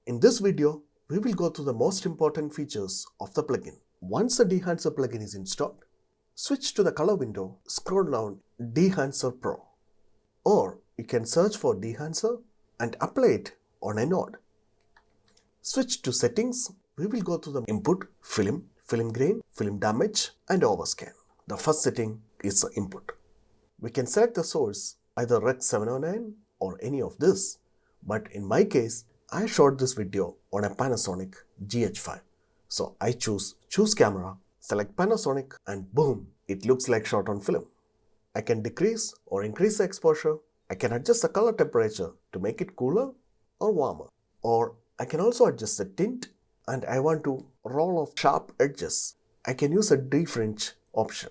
In this video, we will go through the most important features of the plugin. Once the Dehancer plugin is installed, switch to the color window, scroll down Dehancer Pro. Or you can search for Dehancer and apply it on a node. Switch to settings. We will go through the input, film, film grain, film damage and overscan. The first setting is the input. We can select the source, either Rec 709 or any of this. But in my case, I shot this video on a Panasonic GH5. So I choose camera, select Panasonic and boom, it looks like shot on film. I can decrease or increase the exposure. I can adjust the color temperature to make it cooler or warmer. Or I can also adjust the tint and I want to roll off sharp edges. I can use a defringe option.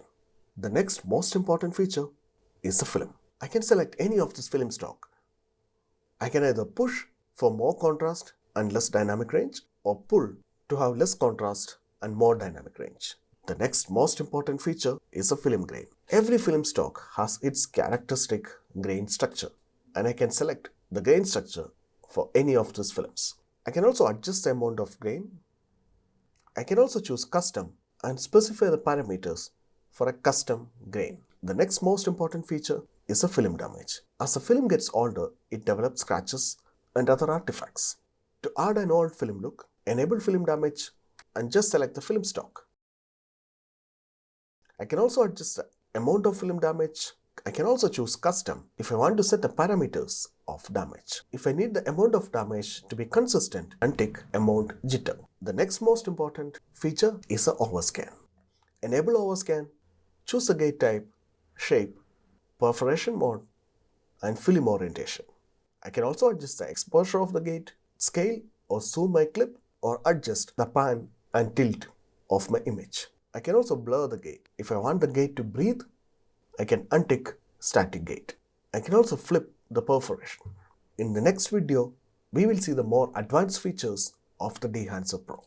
The next most important feature is the film. I can select any of this film stock. I can either push for more contrast and less dynamic range or pull to have less contrast and more dynamic range. The next most important feature is the film grain. Every film stock has its characteristic grain structure and I can select the grain structure for any of these films. I can also adjust the amount of grain. I can also choose custom and specify the parameters for a custom grain. The next most important feature is the film damage. As the film gets older, it develops scratches and other artifacts. To add an old film look, enable film damage and just select the film stock. I can also adjust the amount of film damage. I can also choose custom if I want to set the parameters of damage. If I need the amount of damage to be consistent, untick amount jitter. The next most important feature is the overscan. Enable overscan, choose the gate type, shape, perforation mode and film orientation. I can also adjust the exposure of the gate, scale or zoom my clip or adjust the pan and tilt of my image. I can also blur the gate. If I want the gate to breathe, I can untick static gate. I can also flip the perforation. In the next video, we will see the more advanced features of the Dehancer Pro.